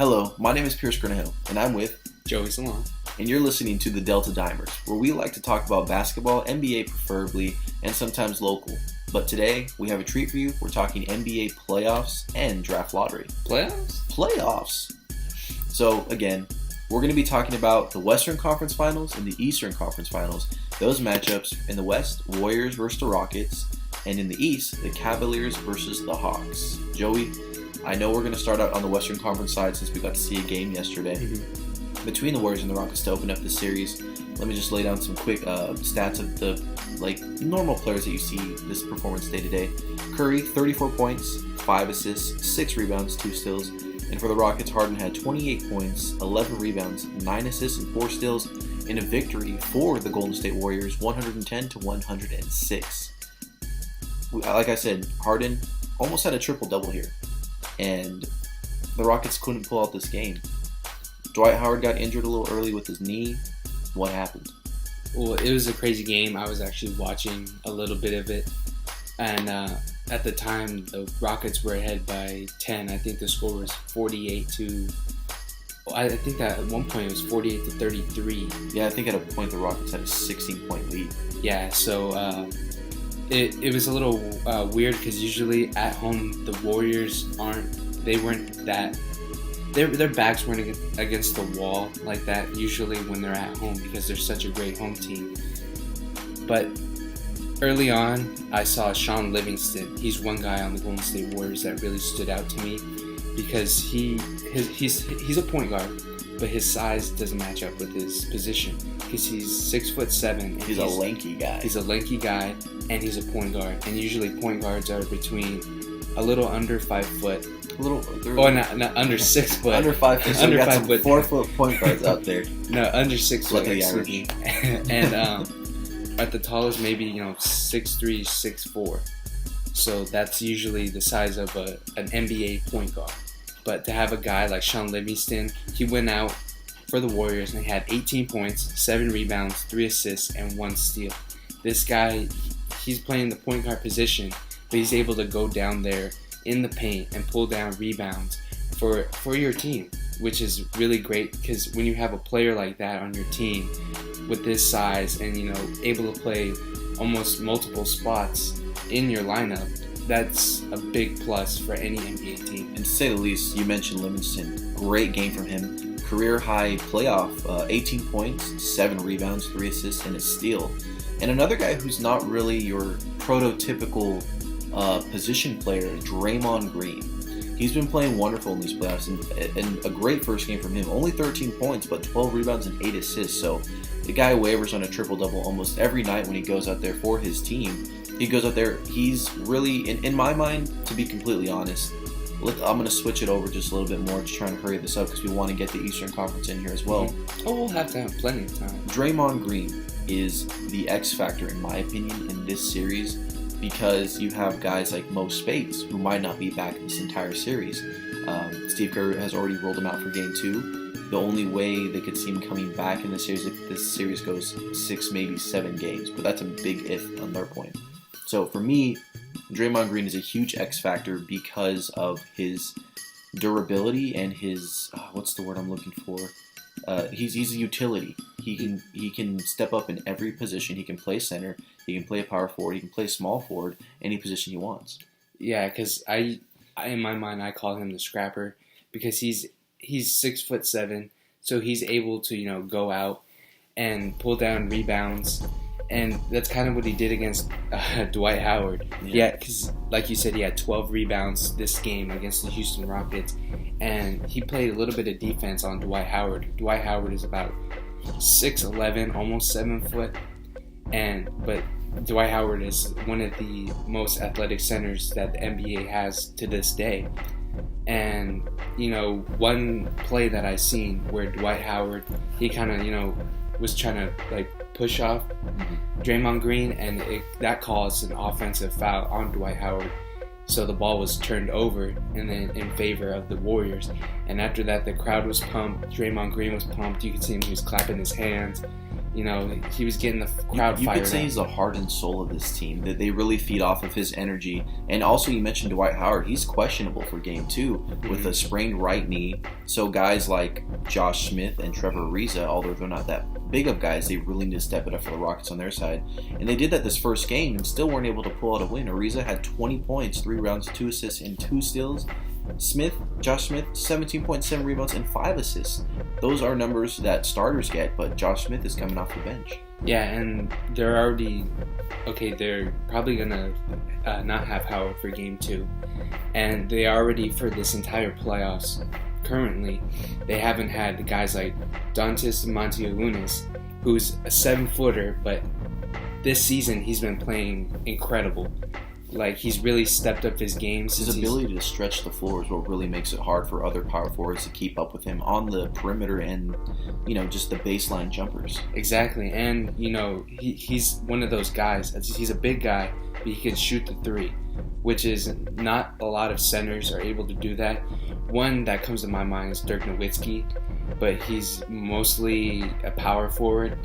Hello, my name is Cornejo, and I'm with Joey Salon. And you're listening to the Delta Dimers, where we like to talk about basketball, NBA preferably, and sometimes local. But today, we have a treat for you. We're talking NBA playoffs and draft lottery. Playoffs! So, again, we're going to be talking about the Western Conference Finals and the Eastern Conference Finals. Those matchups in the West, Warriors versus the Rockets, and in the East, the Cavaliers versus the Hawks. Joey, I know we're going to start out on the Western Conference side since we got to see a game yesterday. Between the Warriors and the Rockets to open up the series, let me just lay down some quick stats of the normal players that you see this performance day to day. Curry, 34 points, 5 assists, 6 rebounds, 2 steals. And for the Rockets, Harden had 28 points, 11 rebounds, 9 assists, and 4 steals in a victory for the Golden State Warriors, 110-106. Like I said, Harden almost had a triple-double here, and the Rockets couldn't pull out this game. Dwight Howard got injured a little early with his knee. What happened? Well, it was a crazy game. I was actually watching a little bit of it. And at the time, the Rockets were ahead by 10. I think the score was 48 to... I think that at one point it was 48 to 33. Yeah, I think at a point the Rockets had a 16-point lead. Yeah, so it was a little weird because usually at home the Warriors their backs weren't against the wall like that usually when they're at home because they're such a great home team. But early on, I saw Sean Livingston. He's one guy on the Golden State Warriors that really stood out to me because he's a point guard, but his size doesn't match up with his position because he's 6'7". And he's a lanky guy. He's a lanky guy, and he's a point guard. And usually point guards are between a little under 5 foot. Not under 6 foot. Under 5 foot. So Under we got 5 some foot. 4-foot point guards out there. No, under 6 foot. Lucky average. And at the tallest, maybe 6'3", 6'4". So that's usually the size of an NBA point guard. But to have a guy like Sean Livingston, he went out for the Warriors and he had 18 points, 7 rebounds, 3 assists, and 1 steal. This guy, he's playing the point guard position, but he's able to go down there in the paint and pull down rebounds for your team, which is really great because when you have a player like that on your team with this size and able to play almost multiple spots in your lineup, that's a big plus for any NBA team. And to say the least, you mentioned Livingston. Great game from him. Career high playoff, 18 points, 7 rebounds, 3 assists, and a steal. And another guy who's not really your prototypical position player, Draymond Green. He's been playing wonderful in these playoffs and a great first game from him. Only 13 points, but 12 rebounds and 8 assists. So the guy wavers on a triple-double almost every night when he goes out there for his team. He goes out there, he's really, in my mind, to be completely honest, I'm going to switch it over just a little bit more to try and hurry this up because we want to get the Eastern Conference in here as well. Oh, we'll have to have plenty of time. Draymond Green is the X factor, in my opinion, in this series because you have guys like Mo Spates who might not be back in this entire series. Steve Kerr has already rolled him out for Game 2. The only way they could see him coming back in this series if this series goes 6, maybe 7 games, but that's a big if on their point. So for me, Draymond Green is a huge X factor because of his durability and his what's the word I'm looking for? He's a utility. He can step up in every position. He can play center. He can play a power forward. He can play small forward. Any position he wants. Yeah, because I in my mind I call him the scrapper because he's 6'7", so he's able to go out and pull down rebounds. And that's kind of what he did against Dwight Howard. Yeah, because like you said, he had 12 rebounds this game against the Houston Rockets. And he played a little bit of defense on Dwight Howard. Dwight Howard is about 6'11", almost 7 foot. But Dwight Howard is one of the most athletic centers that the NBA has to this day. And, one play that I seen where Dwight Howard, he kind of, was trying to push off Draymond Green, and that caused an offensive foul on Dwight Howard. So the ball was turned over and then in favor of the Warriors. And after that, the crowd was pumped. Draymond Green was pumped. You could see him; he was clapping his hands. he was getting the crowd you fired could say up. he's the heart and soul of this team, that they really feed off of his energy. And also, you mentioned Dwight Howard. He's questionable for game 2 with a sprained right knee. So guys like Josh Smith and Trevor Ariza, although they're not that big of guys, they really need to step it up for the Rockets on their side. And they did that this first game and still weren't able to pull out a win. Ariza had 20 points, 3 rebounds, 2 assists, and 2 steals. Josh Smith, 17.7 rebounds and 5 assists. Those are numbers that starters get, but Josh Smith is coming off the bench. Yeah, and they're probably going to not have Howard for game 2. And they already, for this entire playoffs, currently, they haven't had the guys like Dantas Mantiounnis, who's a 7-footer, but this season he's been playing incredible. Like, he's really stepped up his game. His ability to stretch the floor is what really makes it hard for other power forwards to keep up with him on the perimeter and, just the baseline jumpers. Exactly. And, he's one of those guys. He's a big guy, but he can shoot the 3, which is not a lot of centers are able to do that. One that comes to my mind is Dirk Nowitzki, but he's mostly a power forward.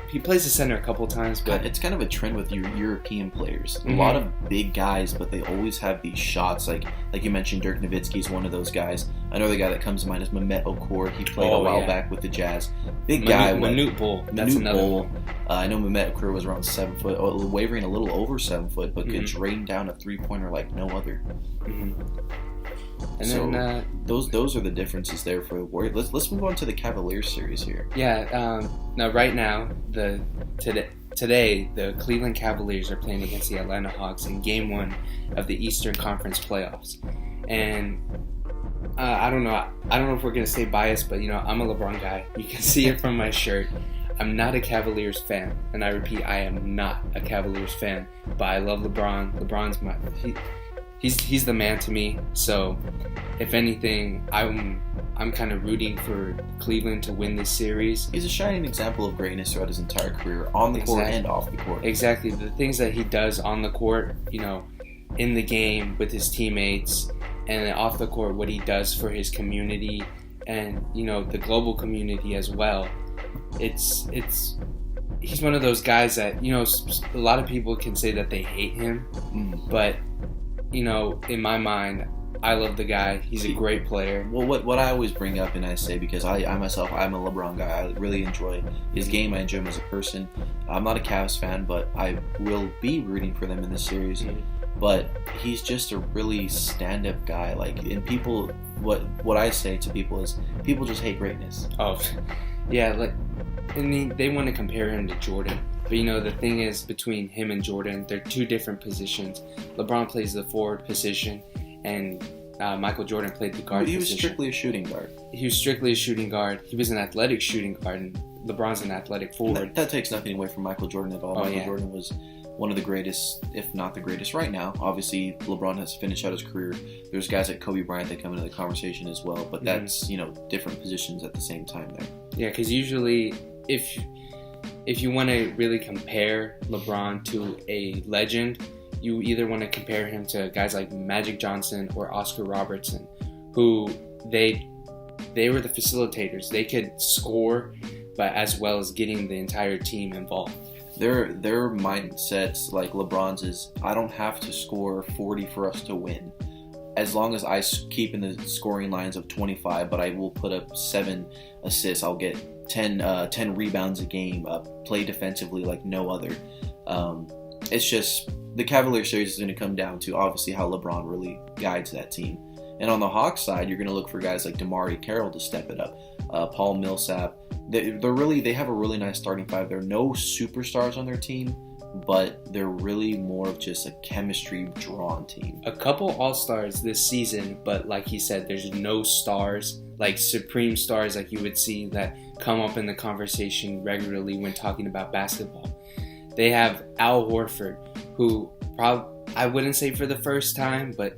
He plays the center a couple times, but it's kind of a trend with your European players. A lot of big guys, but they always have these shots. Like you mentioned, Dirk Nowitzki is one of those guys. Another guy that comes to mind is Mehmet Okur. He played a while back with the Jazz. Big guy. Manute Bol. That's another one. I know Mehmet Okur was around 7 foot, wavering a little over 7 foot, but could drain down a 3-pointer like no other. And so then those are the differences there for the Warriors. Let's move on to the Cavaliers series here. Yeah. Now, right now, today the Cleveland Cavaliers are playing against the Atlanta Hawks in Game 1 of the Eastern Conference playoffs. And I don't know if we're gonna stay biased, but I'm a LeBron guy. You can see it from my shirt. I'm not a Cavaliers fan, and I repeat, I am not a Cavaliers fan. But I love LeBron. LeBron's He's the man to me. So, if anything, I'm kind of rooting for Cleveland to win this series. He's a shining example of greatness throughout his entire career, on the court and off the court. Exactly. The things that he does on the court, in the game with his teammates, and then off the court, what he does for his community and, the global community as well. He's one of those guys that, a lot of people can say that they hate him, but in my mind, I love the guy. He's a great player. Well, what I always bring up and I say, because I myself, I'm a LeBron guy. I really enjoy his game. I enjoy him as a person. I'm not a Cavs fan, but I will be rooting for them in this series. But he's just a really stand-up guy. And people, what I say to people is, people just hate greatness. Oh, yeah. And they want to compare him to Jordan. But the thing is, between him and Jordan, they're 2 different positions. LeBron plays the forward position, and Michael Jordan played the guard position. He was strictly a shooting guard. He was strictly a shooting guard. He was an athletic shooting guard, and LeBron's an athletic forward. That takes nothing away from Michael Jordan at all. Michael Jordan was one of the greatest, if not the greatest right now. Obviously, LeBron has finished out his career. There's guys like Kobe Bryant that come into the conversation as well, but that's, different positions at the same time there. Yeah, because usually, if you want to really compare LeBron to a legend, you either want to compare him to guys like Magic Johnson or Oscar Robertson, who they were the facilitators. They could score, but as well as getting the entire team involved. Their mindsets, like LeBron's, is I don't have to score 40 for us to win. As long as I keep in the scoring lines of 25, but I will put up 7 assists. I'll get 10 rebounds a game, play defensively like no other. It's just the Cavalier series is going to come down to obviously how LeBron really guides that team. And on the Hawks side, you're going to look for guys like DeMarre Carroll to step it up. Paul Millsap. They have a really nice starting 5. There are no superstars on their team, but they're really more of just a chemistry drawn team. A couple all-stars this season, but like he said, there's no stars, like supreme stars like you would see that come up in the conversation regularly when talking about basketball. They have Al Horford, who I wouldn't say for the first time, but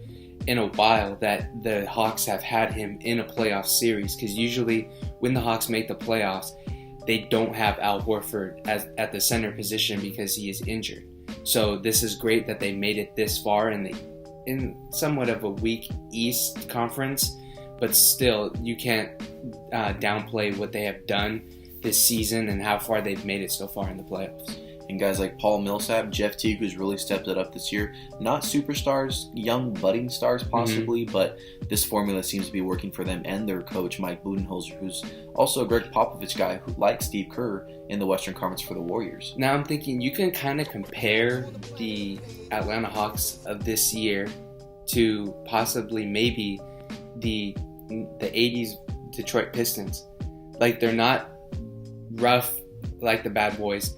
in a while that the Hawks have had him in a playoff series, because usually when the Hawks make the playoffs, they don't have Al Horford at the center position because he is injured. So this is great that they made it this far in somewhat of a weak East Conference, but still you can't downplay what they have done. this season and how far they've made it so far in the playoffs. And guys like Paul Millsap, Jeff Teague, who's really stepped it up this year. Not superstars, young budding stars possibly, but this formula seems to be working for them and their coach, Mike Budenholzer, who's also a Greg Popovich guy who likes Steve Kerr in the Western Conference for the Warriors. Now I'm thinking you can kind of compare the Atlanta Hawks of this year to possibly maybe the 80s Detroit Pistons. Like, they're not rough like the bad boys,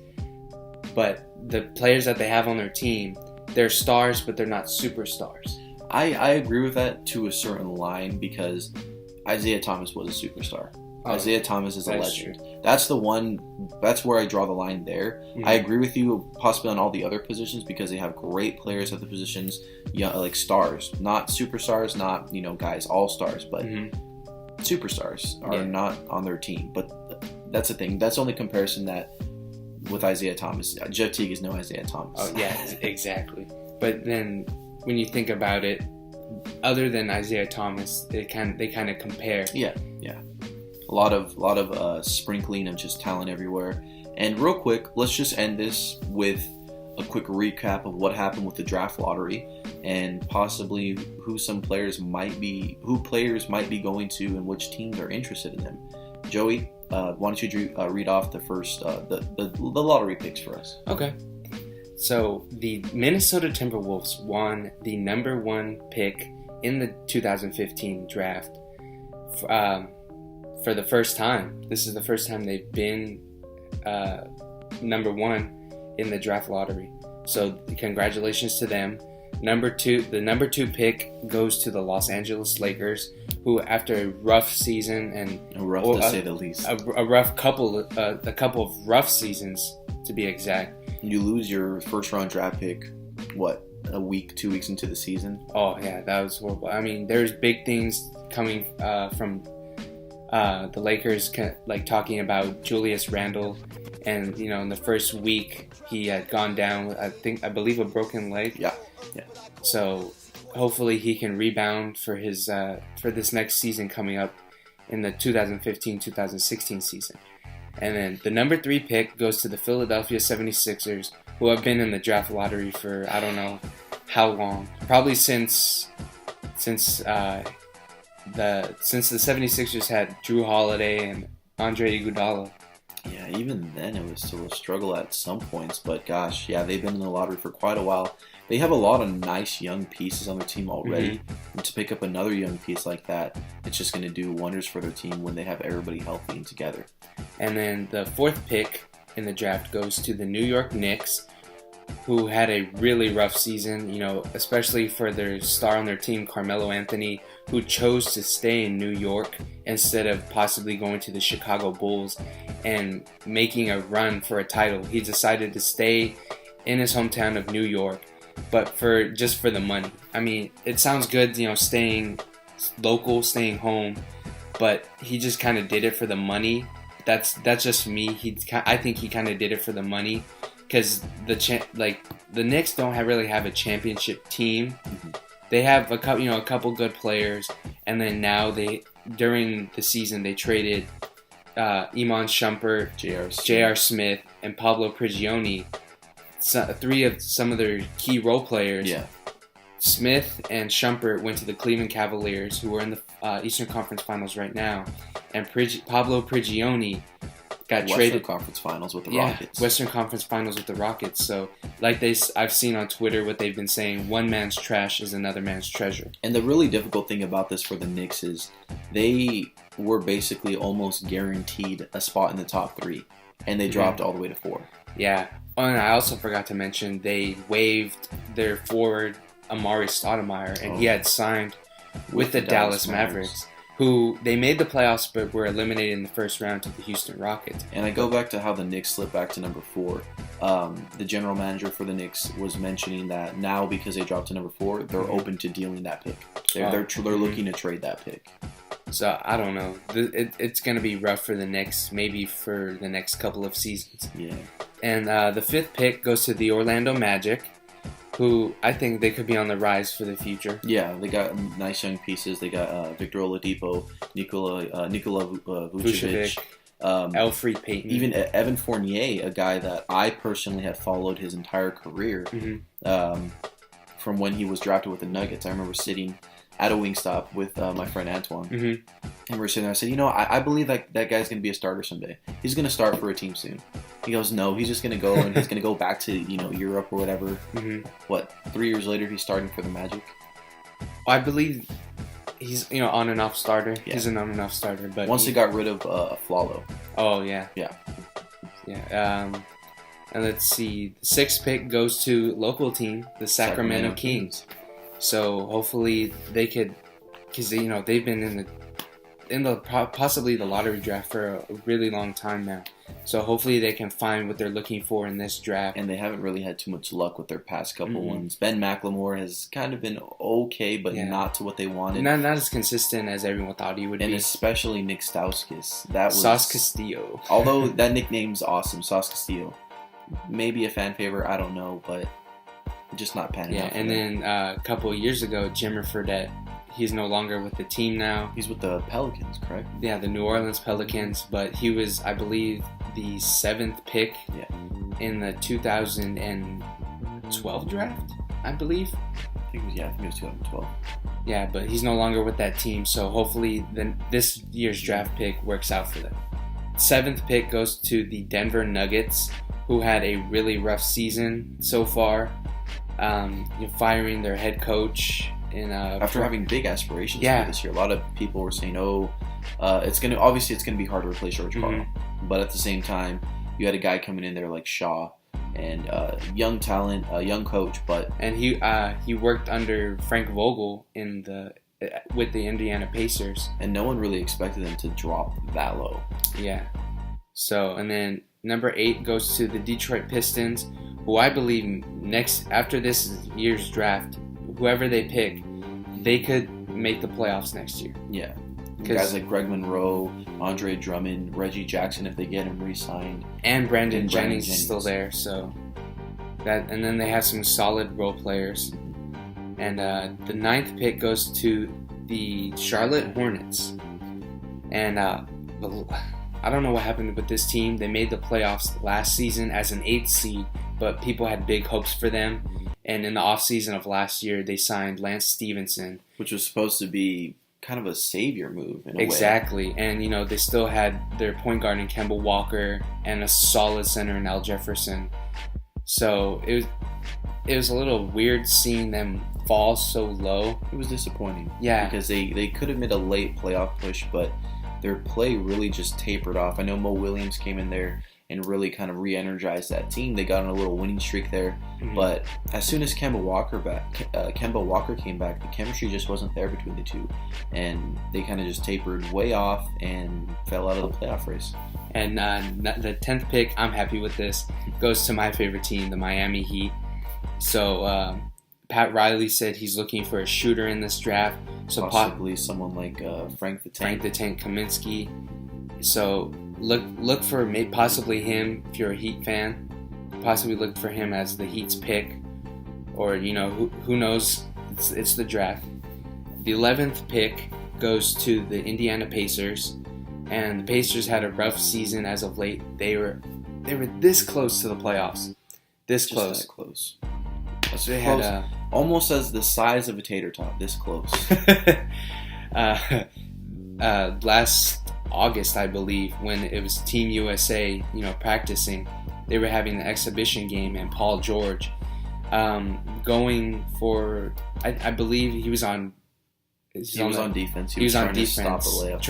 but the players that they have on their team, they're stars, but they're not superstars. I agree with that to a certain line because Isaiah Thomas was a superstar. Isaiah Thomas is a legend. True. That's where I draw the line there. Mm-hmm. I agree with you possibly on all the other positions because they have great players at the positions, like stars, not superstars, not guys all stars, but superstars are not on their team. But that's the thing. That's the only comparison that with Isaiah Thomas. Jeff Teague is no Isaiah Thomas. Oh yeah, exactly. But then when you think about it, other than Isaiah Thomas, they kind of compare. Yeah. A lot of sprinkling of just talent everywhere. And real quick, let's just end this with a quick recap of what happened with the draft lottery and possibly who players might be going to and which teams are interested in them. Joey, why don't you read off the first the lottery picks for us? Okay. So the Minnesota Timberwolves won the number 1 pick in the 2015 draft for the first time. This is the first time they've been number 1 in the draft lottery. So congratulations to them. The number 2 pick goes to the Los Angeles Lakers, who after a rough season and to say the least, a couple of rough seasons to be exact. You lose your first round draft pick, a week, 2 weeks into the season? Oh yeah, that was horrible. I mean, there's big things coming from the Lakers, like talking about Julius Randle, and in the first week he had gone down with I believe a broken leg. Yeah. So hopefully he can rebound for his for this next season coming up in the 2015-2016 season. And then the number 3 pick goes to the Philadelphia 76ers, who have been in the draft lottery for I don't know how long. Probably since the 76ers had Drew Holiday and Andre Iguodala. Yeah, even then it was still a struggle at some points, but gosh, yeah, they've been in the lottery for quite a while. They have a lot of nice young pieces on their team already, and to pick up another young piece like that, it's just going to do wonders for their team when they have everybody healthy and together. And then the 4th pick in the draft goes to the New York Knicks, who had a really rough season, especially for their star on their team, Carmelo Anthony, who chose to stay in New York instead of possibly going to the Chicago Bulls and making a run for a title. He decided to stay in his hometown of New York, but just for the money. I mean, it sounds good, staying local, staying home, but he just kind of did it for the money. That's just me. I think he kind of did it for the money. Because the Knicks don't really have a championship team. Mm-hmm. They have a couple good players, and then now during the season they traded Iman Shumpert, J.R. Smith, and Pablo Prigioni, 3 of some of their key role players. Yeah. Smith and Shumpert went to the Cleveland Cavaliers, who are in the Eastern Conference Finals right now, and Pablo Prigioni got traded. Conference Finals with the Rockets. Western Conference Finals with the Rockets. So, I've seen on Twitter what they've been saying: one man's trash is another man's treasure. And the really difficult thing about this for the Knicks is they were basically almost guaranteed a spot in the top 3, and they dropped all the way to 4. Yeah. Oh, and I also forgot to mention they waived their forward Amari Stoudemire, and he had signed with the Dallas Mavericks, who they made the playoffs but were eliminated in the first round to the Houston Rockets. And I go back to how the Knicks slipped back to number 4. The general manager for the Knicks was mentioning that now because they dropped to number 4, they're open to dealing that pick. They're looking to trade that pick. So I don't know. It's going to be rough for the Knicks, maybe for the next couple of seasons. Yeah. And the 5th pick goes to the Orlando Magic, who I think they could be on the rise for the future. Yeah, they got nice young pieces. They got Victor Oladipo, Nikola Vucevic, Elfrid Payton. Even Evan Fournier, a guy that I personally had followed his entire career from when he was drafted with the Nuggets. I remember sitting at a Wingstop with my friend Antoine. And we were sitting there. I said, I believe that guy's going to be a starter someday. He's going to start for a team soon. He goes, no, he's just going to go and he's going to go back to, Europe or whatever. What, 3 years later, he's starting for the Magic? I believe he's, on and off starter. Yeah. He's an on and off starter. But once they got rid of Flalo. Oh, yeah. Yeah. Yeah. And let's see. The 6th pick goes to local team, the Sacramento Kings. So hopefully they could, because they've been in the possibly the lottery draft for a really long time now. So hopefully they can find what they're looking for in this draft. And they haven't really had too much luck with their past couple ones. Ben McLemore has kind of been okay, but not to what they wanted. Not as consistent as everyone thought he would be. And especially Nick Stauskas. That was Sauce Castillo. Although that nickname's awesome, Sauce Castillo. Maybe a fan favorite, I don't know, but just not panning out. Yeah, and then a couple of years ago, Jimmer Fredette. He's no longer with the team now. He's with the Pelicans, correct? Yeah, the New Orleans Pelicans. But he was, I believe, the 7th pick in the 2012 draft, I believe. I think it was 2012. Yeah, but he's no longer with that team. So hopefully this year's draft pick works out for them. 7th pick goes to the Denver Nuggets, who had a really rough season so far. Firing their head coach after having big aspirations for this year. A lot of people were saying, it's gonna be hard to replace George Karl. But at the same time, you had a guy coming in there like Shaw, and young talent, young coach, and he worked under Frank Vogel with the Indiana Pacers, and no one really expected them to drop that low. Yeah. So, and then number 8 goes to the Detroit Pistons, who I believe after this year's draft, whoever they pick, they could make the playoffs next year. Yeah. Guys like Greg Monroe, Andre Drummond, Reggie Jackson, if they get him re-signed. And Brandon Jennings is still there, so and then they have some solid role players. And the 9th pick goes to the Charlotte Hornets. And I don't know what happened with this team. They made the playoffs last season as an 8th seed, but people had big hopes for them. And in the offseason of last year, they signed Lance Stevenson. Which was supposed to be kind of a savior move in a way. Exactly. And, they still had their point guard in Kemba Walker and a solid center in Al Jefferson. So it was a little weird seeing them fall so low. It was disappointing. Yeah. Because they could have made a late playoff push, but their play really just tapered off. I know Mo Williams came in there and really kind of re-energized that team. They got on a little winning streak there. But as soon as Kemba Walker came back, the chemistry just wasn't there between the two. And they kind of just tapered way off and fell out of the playoff race. And the 10th pick, I'm happy with this, goes to my favorite team, the Miami Heat. So Pat Riley said he's looking for a shooter in this draft. So possibly someone like Frank the Tank Kaminsky. So look for possibly him if you're a Heat fan. Possibly look for him as the Heat's pick, or who knows? It's the draft. The 11th pick goes to the Indiana Pacers, and the Pacers had a rough season as of late. They were this close to the playoffs, this close. Just that close. So they had almost as the size of a tater tot. This close. Last August, I believe, when it was Team USA, practicing, they were having an exhibition game, and Paul George, going for, I believe he was on. He was on defense. He was on defense. To stop a layup.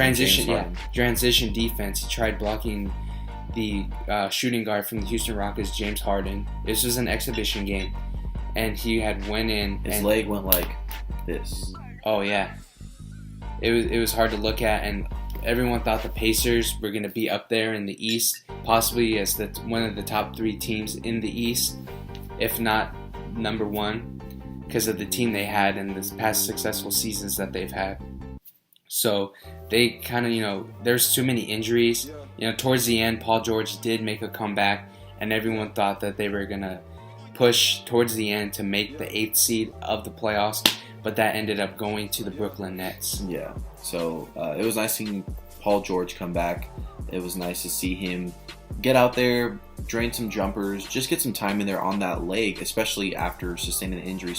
Transition defense. He tried blocking the shooting guard from the Houston Rockets, James Harden. This was an exhibition game, and he had went in. His leg went like this. Oh yeah, it was hard to look at, and everyone thought the Pacers were going to be up there in the East, possibly as one of the top 3 teams in the East, if not number 1, because of the team they had in this past successful seasons that they've had. So they kind of, there's too many injuries. Towards the end, Paul George did make a comeback, and everyone thought that they were going to push towards the end to make the 8th seed of the playoffs, but that ended up going to the Brooklyn Nets. Yeah, so it was nice seeing Paul George come back. It was nice to see him get out there, drain some jumpers, just get some time in there on that leg, especially after sustaining the injury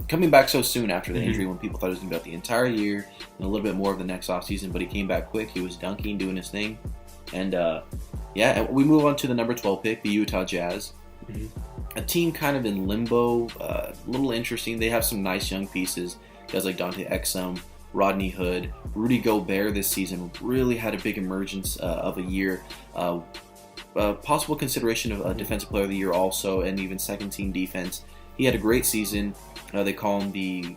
coming back so soon after the injury when people thought it was going to be out the entire year and a little bit more of the next offseason, but he came back quick. He was dunking, doing his thing. And, we move on to the number 12 pick, the Utah Jazz. A team kind of in limbo, a little interesting. They have some nice young pieces, guys like Dante Exum, Rodney Hood, Rudy Gobert this season really had a big emergence of a year. Possible consideration of a Defensive Player of the Year also, and even second team defense. He had a great season. They call him the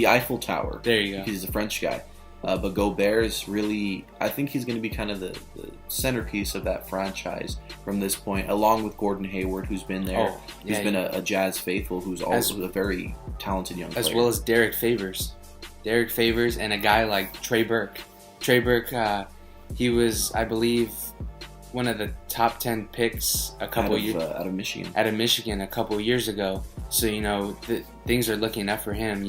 Eiffel Tower. There you go. Because he's a French guy. But Gobert is really, I think he's going to be kind of the centerpiece of that franchise from this point, along with Gordon Hayward, who's been there. He's been a Jazz faithful, who's also a very talented young player. As well as Derek Favors. Derek Favors and a guy like Trey Burke. Trey Burke, he was, I believe, one of the top 10 picks out of Michigan. Out of Michigan a couple of years ago. So, things are looking up for him.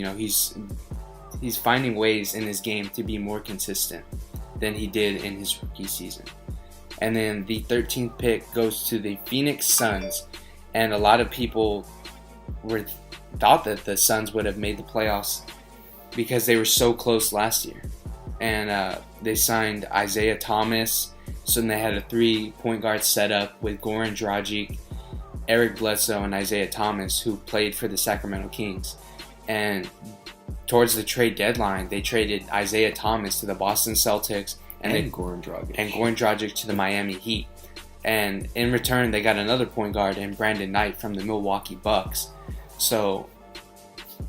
He's finding ways in his game to be more consistent than he did in his rookie season. And then the 13th pick goes to the Phoenix Suns. And a lot of people thought that the Suns would have made the playoffs because they were so close last year. And they signed Isaiah Thomas. So then they had a 3-point guard setup with Goran Dragic, Eric Bledsoe, and Isaiah Thomas, who played for the Sacramento Kings. And towards the trade deadline, they traded Isaiah Thomas to the Boston Celtics and Goran Dragic to the Miami Heat. And in return, they got another point guard in Brandon Knight from the Milwaukee Bucks. So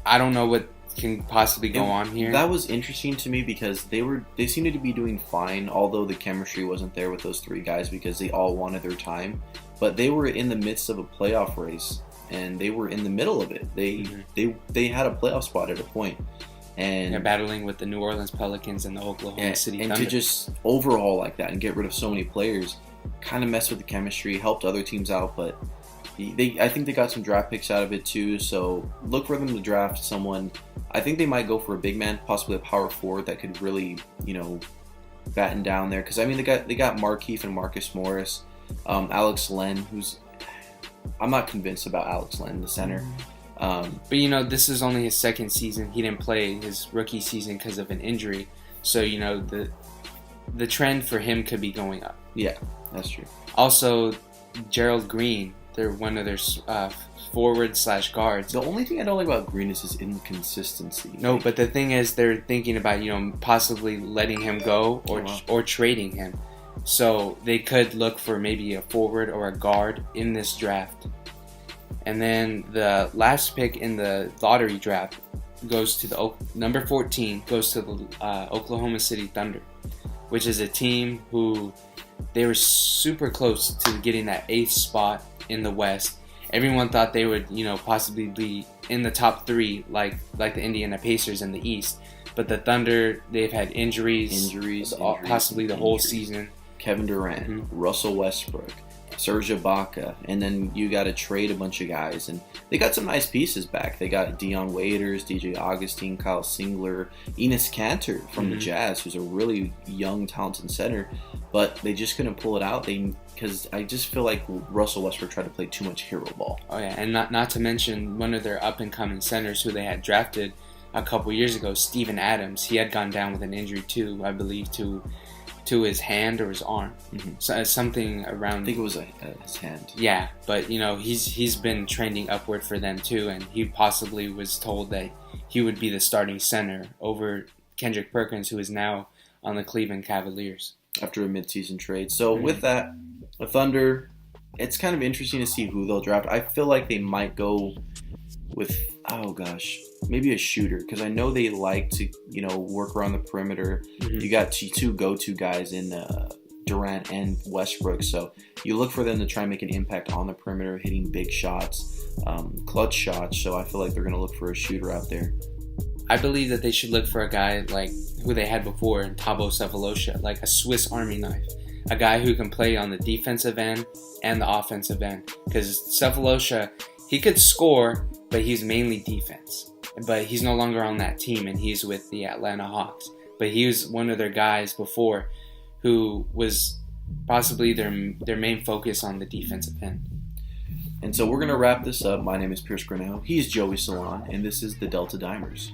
I don't know what can possibly go on here. That was interesting to me because they seemed to be doing fine, although the chemistry wasn't there with those three guys because they all wanted their time. But they were in the midst of a playoff race. And they were in the middle of it. They had a playoff spot at a point. And they're battling with the New Orleans Pelicans and the Oklahoma City Thunder. And to just overhaul like that and get rid of so many players kind of messed with the chemistry, helped other teams out, but I think they got some draft picks out of it too, so look for them to draft someone. I think they might go for a big man, possibly a power forward that could really, batten down there. Because, they got Markieff and Marcus Morris, Alex Len, who's... I'm not convinced about Alex Len, the center. But this is only his second season. He didn't play his rookie season because of an injury. So, the trend for him could be going up. Yeah, that's true. Also, Gerald Green, they're one of their forward/guards. The only thing I don't like about Green is his inconsistency. No, but the thing is, they're thinking about, possibly letting him go or trading him. So they could look for maybe a forward or a guard in this draft. And then the last pick in the lottery draft goes to number 14 goes to the Oklahoma City Thunder, which is a team who they were super close to getting that 8th spot in the West. Everyone thought they would, possibly be in the top 3 like the Indiana Pacers in the East. But the Thunder, they've had injuries possibly the whole season. Kevin Durant, Russell Westbrook, Serge Ibaka, and then you got to trade a bunch of guys. And they got some nice pieces back. They got Dion Waiters, DJ Augustine, Kyle Singler, Enes Kanter from the Jazz, who's a really young, talented center. But they just couldn't pull it out. Because I just feel like Russell Westbrook tried to play too much hero ball. Oh yeah, and not to mention one of their up-and-coming centers who they had drafted a couple years ago, Steven Adams. He had gone down with an injury too, I believe, to his hand or his arm. So something around... I think it was his hand. Yeah, but he's been trending upward for them too, and he possibly was told that he would be the starting center over Kendrick Perkins, who is now on the Cleveland Cavaliers. After a midseason trade. So with that, the Thunder, it's kind of interesting to see who they'll draft. I feel like they might go with, maybe a shooter, because I know they like to, work around the perimeter. You got two go-to guys in Durant and Westbrook, so you look for them to try and make an impact on the perimeter, hitting big shots, clutch shots. So I feel like they're going to look for a shooter out there. I believe that they should look for a guy like who they had before, Thabo Sefolosha, like a Swiss Army knife. A guy who can play on the defensive end and the offensive end. Because Sefolosha, he could score, but he's mainly defense. But he's no longer on that team, and he's with the Atlanta Hawks. but he was one of their guys before who was possibly their main focus on the defensive end. And so we're going to wrap this up. My name is Pierce Cornejo. He's Joey Salon, and this is the Delta Dimers.